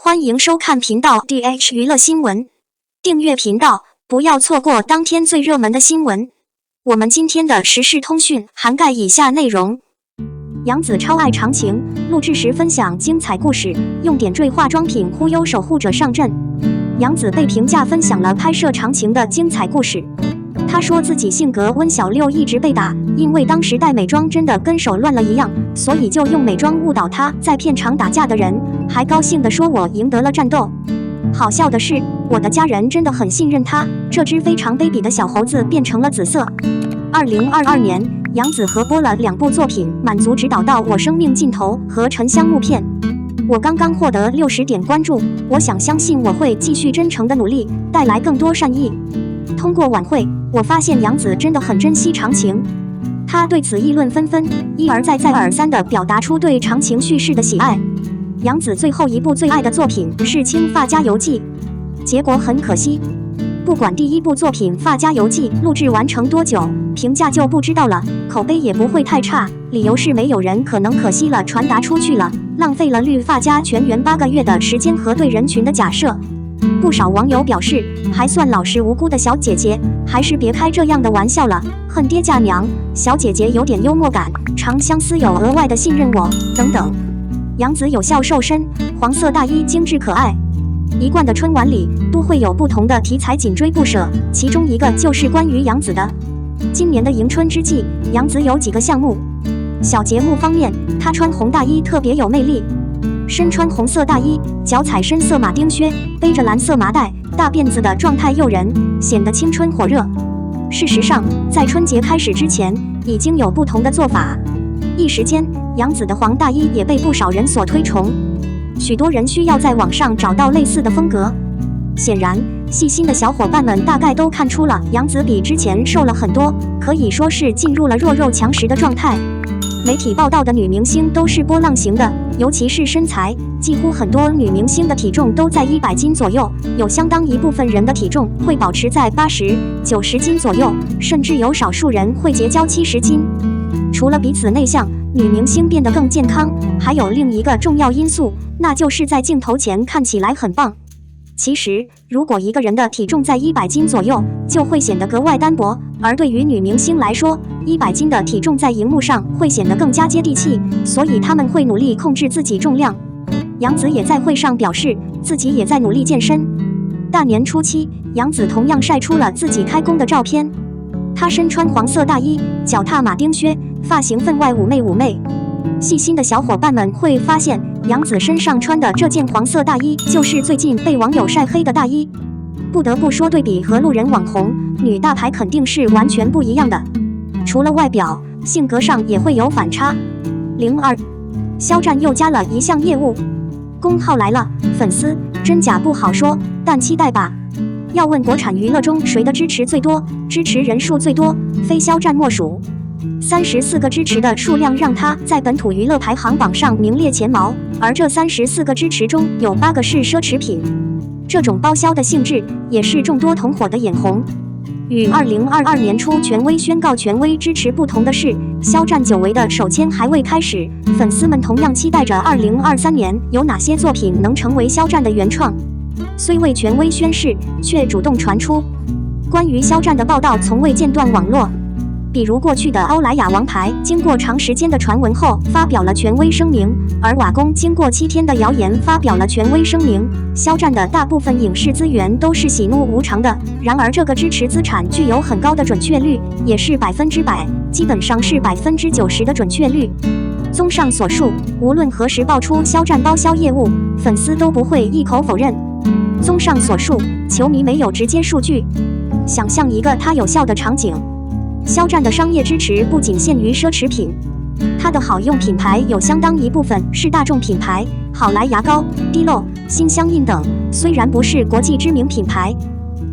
欢迎收看频道 DH 娱乐新闻，订阅频道，不要错过当天最热门的新闻。我们今天的时事通讯涵盖以下内容：杨紫超爱长情，录制时分享精彩故事，用点缀化妆品忽悠守护者上阵。杨紫被评价分享了拍摄长情的精彩故事。她说自己性格温小六，一直被打，因为当时戴美妆真的跟手乱了一样，所以就用美妆误导她，在片场打架的人，还高兴地说我赢得了战斗。好笑的是，我的家人真的很信任她，这只非常卑鄙的小猴子变成了紫色。2022年，杨紫合播了2部作品，满足指导到我生命尽头和沉香木片。我刚刚获得60点关注，我想相信我会继续真诚的努力，带来更多善意。通过晚会，我发现杨紫真的很珍惜长情，她对此议论纷纷，一而再再而三地表达出对长情叙事的喜爱。杨紫最后一部最爱的作品是《青发加油记》，结果很可惜，不管第1部作品《发加油记》录制完成多久，评价就不知道了，口碑也不会太差，理由是没有人可能可惜了传达出去了，浪费了绿发加全员8个月的时间和对人群的假设。不少网友表示，还算老实无辜的小姐姐，还是别开这样的玩笑了，恨爹嫁娘，小姐姐有点幽默感，长相思有额外的信任我，等等。杨紫有效瘦身，黄色大衣精致可爱。一贯的春晚里都会有不同的题材紧追不舍，其中一个就是关于杨紫的。今年的迎春之际，杨紫有几个项目。小节目方面，她穿红大衣特别有魅力，身穿红色大衣，脚踩深色马丁靴，背着蓝色麻袋，大辫子的状态诱人，显得青春火热。事实上，在春节开始之前，已经有不同的做法。一时间，杨紫的黄大衣也被不少人所推崇，许多人需要在网上找到类似的风格。显然，细心的小伙伴们大概都看出了杨紫比之前瘦了很多，可以说是进入了弱肉强食的状态。媒体报道的女明星都是波浪形的，尤其是身材，几乎很多女明星的体重都在100斤左右，有相当一部分人的体重会保持在80、90斤左右，甚至有少数人会结交70斤。除了彼此内向，女明星变得更健康，还有另一个重要因素，那就是在镜头前看起来很棒。其实，如果一个人的体重在100斤左右，就会显得格外单薄，而对于女明星来说，100斤的体重在荧幕上会显得更加接地气，所以她们会努力控制自己重量。杨紫也在会上表示，自己也在努力健身。大年初七，杨紫同样晒出了自己开工的照片，她身穿黄色大衣，脚踏马丁靴，发型分外妩媚。细心的小伙伴们会发现，杨紫身上穿的这件黄色大衣就是最近被网友晒黑的大衣。不得不说，对比和路人网红女大牌肯定是完全不一样的，除了外表，性格上也会有反差。02，肖战又加了一项业务，公号来了，粉丝真假不好说，但期待吧。要问国产娱乐中谁的支持最多，支持人数最多，非肖战莫属。34个支持的数量让他在本土娱乐排行榜上名列前茅，而这34个支持中有8个是奢侈品。这种包销的性质也是众多同伙的眼红。与2022年初权威宣告权威支持不同的是，肖战久违的首签还未开始，粉丝们同样期待着2023年有哪些作品能成为肖战的原创。虽未权威宣誓，却主动传出关于肖战的报道从未间断网络。比如过去的欧莱雅王牌，经过长时间的传闻后发表了权威声明，而瓦工经过7天的谣言发表了权威声明。肖战的大部分影视资源都是喜怒无常的，然而这个支持资产具有很高的准确率，也是100%，基本上是90%的准确率。综上所述，无论何时爆出肖战包销业务，粉丝都不会一口否认。综上所述，球迷没有直接数据，想象一个他有效的场景。肖战的商业支持不仅限于奢侈品，他的好用品牌有相当一部分是大众品牌，好来牙膏、滴露、心相印等，虽然不是国际知名品牌，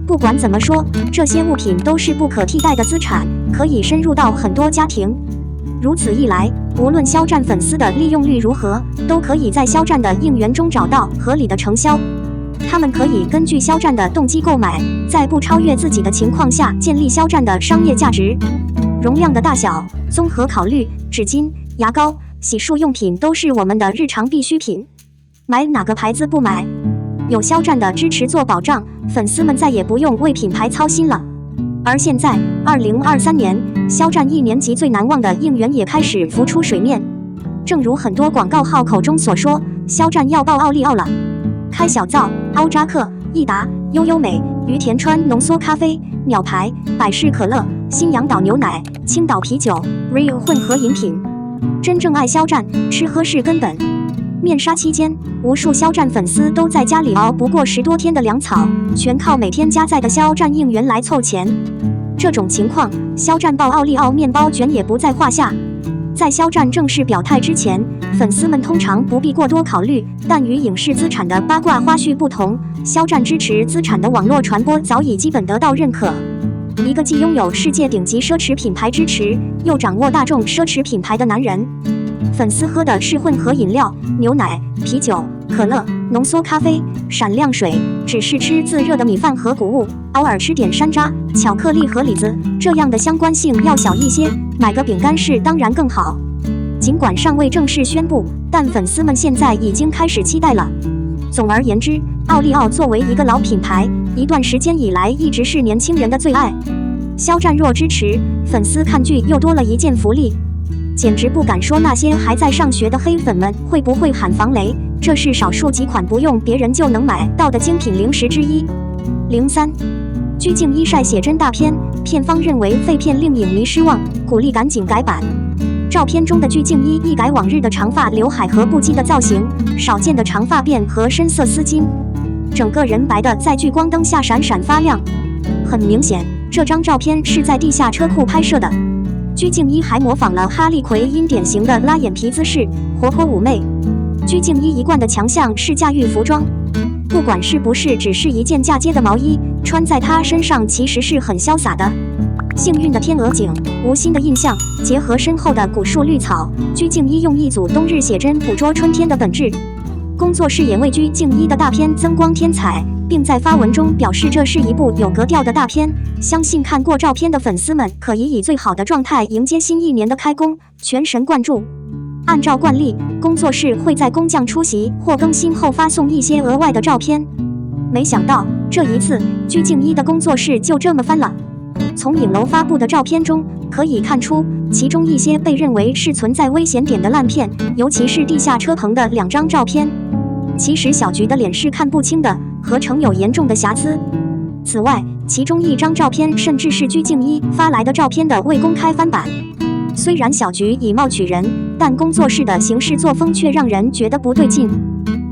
不管怎么说，这些物品都是不可替代的资产，可以深入到很多家庭。如此一来，无论肖战粉丝的利用率如何，都可以在肖战的应援中找到合理的承销。他们可以根据肖战的动机购买，在不超越自己的情况下建立肖战的商业价值。容量的大小综合考虑，纸巾、牙膏、洗漱用品都是我们的日常必需品。买哪个牌子不买？有肖战的支持做保障，粉丝们再也不用为品牌操心了。而现在，2023年，肖战1年级最难忘的应援也开始浮出水面。正如很多广告号口中所说，肖战要爆奥利奥了。开小灶、欧扎克、益达、悠悠美、于田川浓缩咖啡、鸟牌、百事可乐、新阳岛牛奶、青岛啤酒、Rio 混合饮品。真正爱肖战，吃喝是根本。面纱期间，无数肖战粉丝都在家里熬不过10多天的粮草，全靠每天加载的肖战应援来凑钱。这种情况，肖战爆奥利奥面包卷也不在话下。在肖战正式表态之前，粉丝们通常不必过多考虑，但与影视资产的八卦花絮不同，肖战支持资产的网络传播早已基本得到认可。一个既拥有世界顶级奢侈品牌支持，又掌握大众奢侈品牌的男人。粉丝喝的是混合饮料、牛奶、啤酒、可乐、浓缩咖啡、闪亮水，只是吃自热的米饭和谷物，偶尔吃点山楂、巧克力和李子，这样的相关性要小一些，买个饼干是当然更好。尽管尚未正式宣布，但粉丝们现在已经开始期待了。总而言之，奥利奥作为一个老品牌，一段时间以来一直是年轻人的最爱。肖战若支持，粉丝看剧又多了一件福利。简直不敢说那些还在上学的黑粉们会不会喊防雷，这是少数几款不用别人就能买到的精品零食之一。03鞠婧祎晒写真大片，片方认为废片令影迷失望，鼓励赶紧改版。照片中的鞠婧祎一改往日的长发刘海和不羁的造型，少见的长发辫和深色丝巾，整个人白的在聚光灯下闪闪发亮。很明显，这张照片是在地下车库拍摄的。鞠婧祎还模仿了哈利奎因典型的拉眼皮姿势，活泼妩媚。鞠婧祎一贯的强项是驾驭服装，不管是不是只是一件嫁接的毛衣，穿在她身上其实是很潇洒的。幸运的天鹅颈，无心的印象，结合身后的古树绿草，鞠婧祎用一组冬日写真捕捉春天的本质。工作室也为鞠婧祎的大片增光添彩，并在发文中表示这是一部有格调的大片，相信看过照片的粉丝们可以最好的状态迎接新一年的开工，全神贯注。按照惯例，工作室会在工匠出席或更新后发送一些额外的照片。没想到这一次，鞠婧祎的工作室就这么翻了。从影楼发布的照片中可以看出，其中一些被认为是存在危险点的烂片，尤其是地下车棚的2张照片。其实小菊的脸是看不清的，合成有严重的瑕疵。此外，其中一张照片甚至是鞠婧祎发来的照片的未公开翻版。虽然小菊以貌取人，但工作室的行事作风却让人觉得不对劲。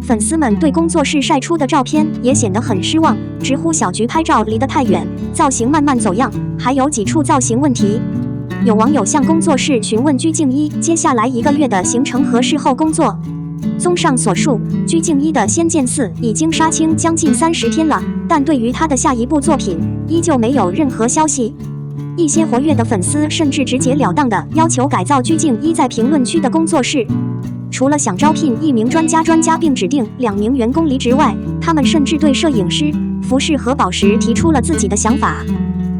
粉丝们对工作室晒出的照片也显得很失望，直呼小菊拍照离得太远，造型慢慢走样，还有几处造型问题。有网友向工作室询问鞠婧祎接下来1个月的行程和事后工作。综上所述，鞠婧祎的《仙剑4》已经杀青将近30天了，但对于她的下一部作品，依旧没有任何消息。一些活跃的粉丝甚至直截了当地要求改造鞠婧祎在评论区的工作室。除了想招聘1名专家并指定2名员工离职外，他们甚至对摄影师、服饰和宝石提出了自己的想法。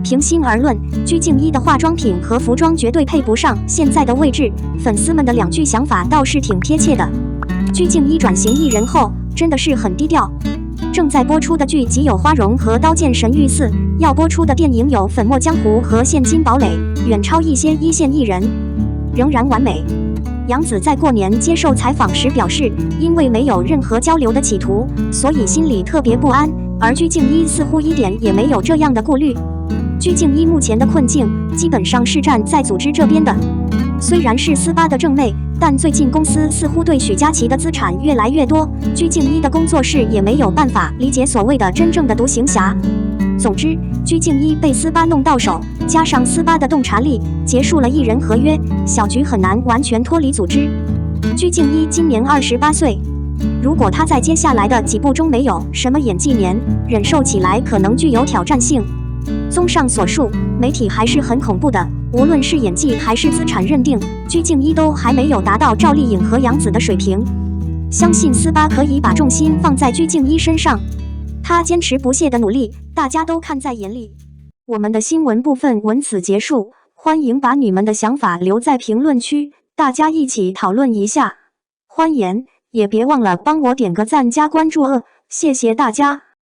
平心而论，鞠婧祎的化妆品和服装绝对配不上现在的位置，粉丝们的2句想法倒是挺贴切的。鞠婧祎转型艺人后，真的是很低调。正在播出的剧集有《花荣》和《刀剑神域4》，要播出的电影有《粉墨江湖》和《现金堡垒》，远超一些一线艺人，仍然完美。杨紫在过年接受采访时表示，因为没有任何交流的企图，所以心里特别不安，而鞠婧祎似乎一点也没有这样的顾虑。鞠婧祎目前的困境，基本上是站在组织这边的。虽然是斯巴的正妹，但最近公司似乎对许佳琪的资产越来越多，鞠婧祎的工作室也没有办法理解所谓的真正的独行侠。总之，鞠婧祎被斯巴弄到手，加上斯巴的洞察力，结束了艺人合约，小菊很难完全脱离组织。鞠婧祎今年28岁，如果她在接下来的几部中没有什么演技年，忍受起来可能具有挑战性。综上所述，媒体还是很恐怖的，无论是演技还是资产认定，鞠婧祎都还没有达到赵丽颖和杨紫的水平。相信斯巴可以把重心放在鞠婧祎身上，她坚持不懈的努力，大家都看在眼里。我们的新闻部分文此结束，欢迎把你们的想法留在评论区，大家一起讨论一下。欢迎也别忘了帮我点个赞加关注谢谢大家。